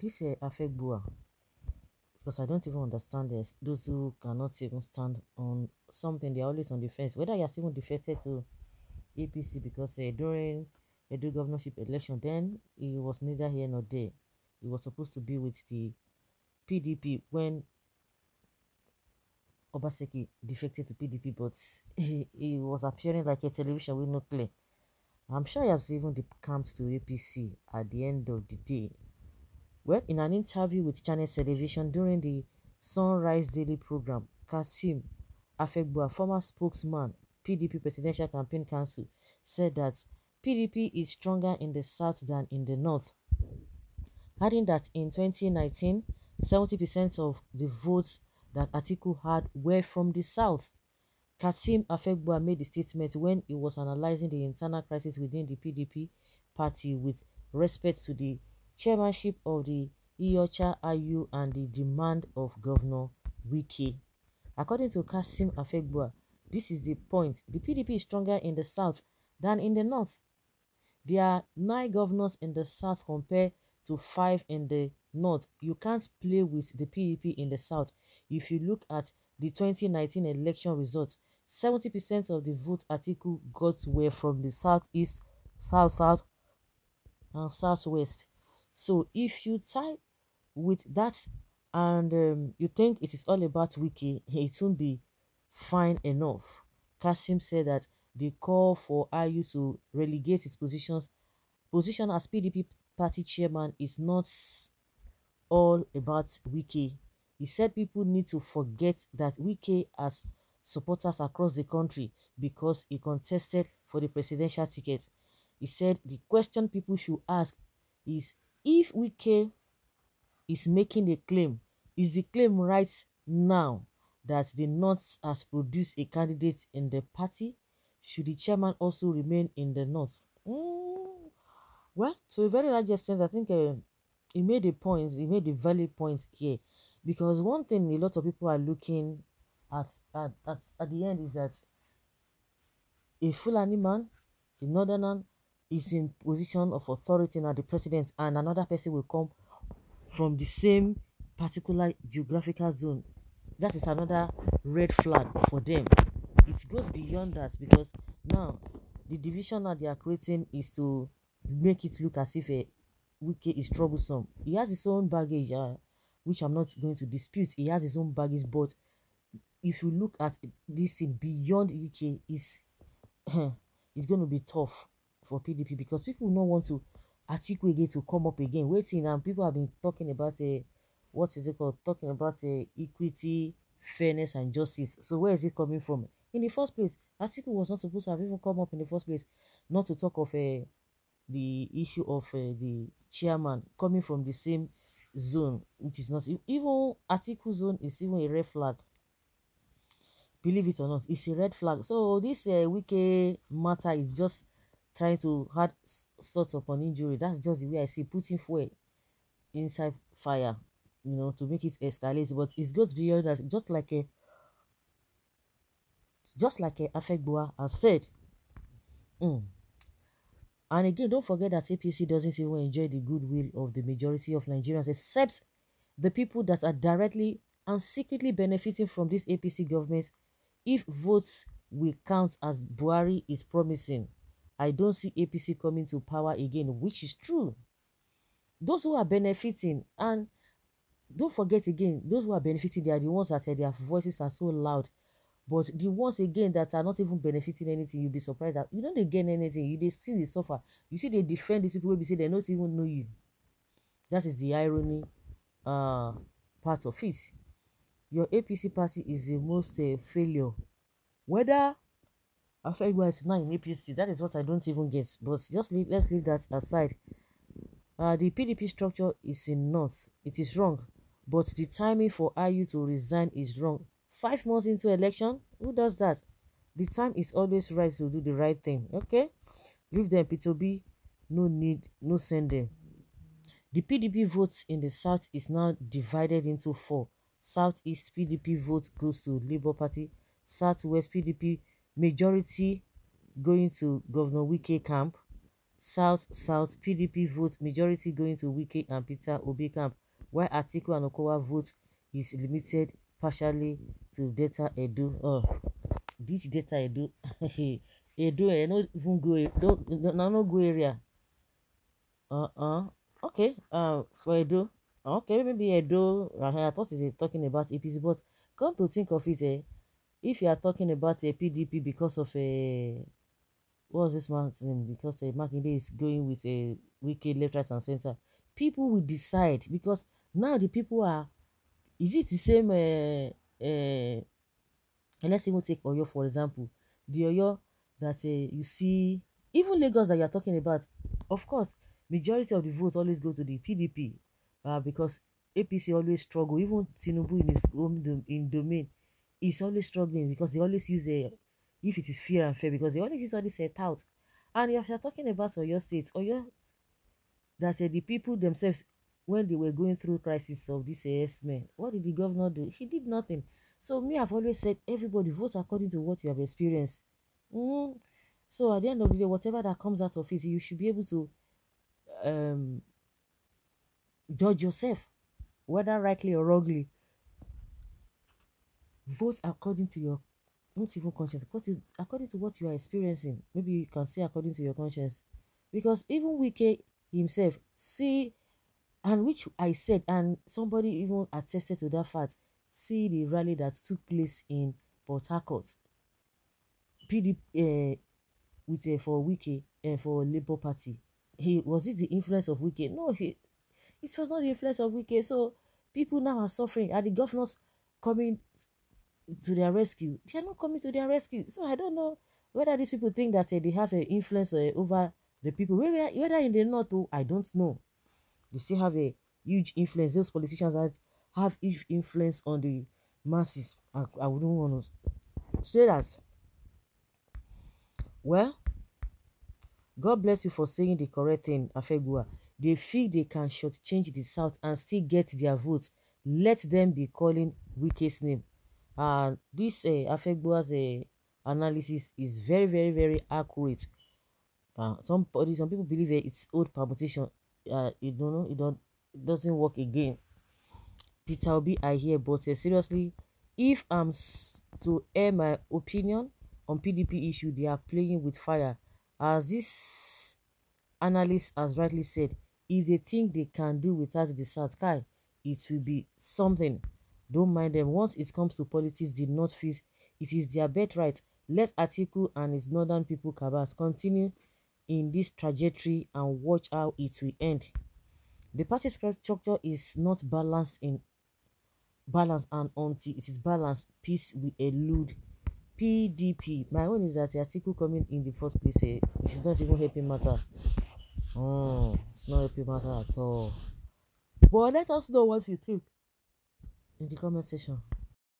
this Afegbua, because I don't even understand this. Those who cannot even stand on something, they're always on the fence. Whether you're even defected to APC because during the governorship election, then he was neither here nor there. He was supposed to be with the PDP when Obaseki defected to PDP, but he was appearing like a television with no play. I'm sure he has even decamped to APC at the end of the day. Well, in an interview with Channel Television during the Sunrise Daily program, Kasim Afegbua, former spokesman, PDP Presidential Campaign Council, said that PDP is stronger in the south than in the north, adding that in 2019, 70% of the votes that Atiku had were from the south. Kasim Afegbua made the statement when he was analyzing the internal crisis within the PDP party with respect to the chairmanship of the Iyocha Ayu and the demand of Governor Wike. According to Kasim Afegbua, this is the point. The PDP is stronger in the south than in the north. There are 9 governors in the south compared to 5 in the north. You can't play with the PDP in the south. If you look at the 2019 election results, 70% of the vote Atiku got were from the southeast, south, and southwest. So if you tie with that and you think it is all about Wiki, it won't be fine enough. Kasim said that the call for IU to relegate its position as PDP party chairman is not all about Wiki. He said people need to forget that Wiki has supporters across the country because he contested for the presidential ticket. He said the question people should ask is, if Wiki is making a claim, is the claim right now that the North has produced a candidate in the party? Should the chairman also remain in the North? Well, to a very large extent, I think he made a point, he made a valid point here. Because one thing a lot of people are looking at the end is that a Fulani man, a northerner, is in position of authority now, the president, and another person will come from the same particular geographical zone. That is another red flag for them. It goes beyond that, because now the division that they are creating is to make it look as if Wike is troublesome. He has his own baggage, which I'm not going to dispute. He has his own baggage, but if you look at this thing beyond Wike, is it's going to be tough for PDP, because people don't want to Atiku again to come up again. Waiting, and people have been talking about what is it called? Talking about equity, fairness, and justice. So where is it coming from? In the first place, Atiku was not supposed to have even come up in the first place. Not to talk of the issue of the chairman coming from the same zone, which is not even Atiku zone is even a red flag. Believe it or not, it's a red flag. So this Wike matter is just trying to add sorts upon injury. That's just the way I see putting fuel inside fire, to make it escalate. But it goes beyond that. Just like a Afegbua has said. And again, don't forget that APC doesn't even enjoy the goodwill of the majority of Nigerians, except the people that are directly and secretly benefiting from this APC government. If votes will count as Buhari is promising, I don't see APC coming to power again, which is true. Those who are benefiting, and don't forget again, those who are benefiting, they are the ones that their voices are so loud. But the ones again that are not even benefiting anything, you'll be surprised that you don't gain anything. They still suffer. You see, they defend these people. We say they don't even know you. That is the irony part of it. Your APC party is the most failure. Whether Afegbua is now in APC, that is what I don't even get. But let's leave that aside. The PDP structure is in North. It is wrong. But the timing for IU to resign is wrong. 5 months into election, who does that? The time is always right to do the right thing. Okay? Leave them, P2B. No need, no send them. The PDP votes in the South is now divided into 4. Southeast PDP vote goes to Labour Party. Southwest PDP majority going to Governor Wike camp. South PDP vote majority going to Wike and Peter Obi camp, while Atiku and Okowa vote is limited partially to Delta Edo. Oh, which Delta Edo? Edo, no even go, no go area. Okay. For Edo. Okay, maybe Edo. I thought you were talking about APC, but come to think of it, if you are talking about a PDP because of a what was this man's name? Because Makinde is going with a wicked left, right, and center. People will decide because now the people are. Is it the same? And let's even take Oyo for example. The Oyo that you see, even Lagos that you are talking about, of course, majority of the votes always go to the PDP, because APC always struggle. Even Tinubu in his own in domain is always struggling because they always use a if it is fair and fair because they always use all this set out. And if you're talking about Oyo State, Oyo that the people themselves when they were going through crisis of this men, what did the governor do? He did nothing. So me, I've always said everybody vote according to what you have experienced. Mhm. So at the end of the day, whatever that comes out of it, you should be able to um, judge yourself, whether rightly or wrongly. Vote according to your not even conscience, according to what you are experiencing. Maybe you can say according to your conscience, because even Wike himself see, and which I said, and somebody even attested to that fact. See the rally that took place in Port Harcourt, PDP with for Wike and for Labour Party. He was it the influence of Wike? No, it was not the influence of Wike. So people now are suffering. Are the governors coming to their rescue? They are not coming to their rescue. So I don't know whether these people think that they have an influence over the people. Whether in the north, I don't know. They still have a huge influence. Those politicians have huge influence on the masses. I wouldn't want to say that. Well, God bless you for saying the correct thing, Afegua. They feel they can shortchange the South and still get their votes. Let them be calling Wike's name. And this Afegua's analysis is very, very, very accurate. Some people believe it's old permutation. It doesn't work again. Peter Obi, I hear, but seriously, if to air my opinion on PDP issue, they are playing with fire. As this analyst has rightly said, if they think they can do without the South Kai, it will be something. Don't mind them. Once it comes to politics, did not feel it is their birthright. Let Atiku and his northern people cabals continue in this trajectory and watch how it will end. The party structure is not balanced, and until it is balanced, peace will elude. PDP. My own is that the article coming in the first place, it is not even helping matter. It's not helping matter at all. But let us know what you think in the comment section.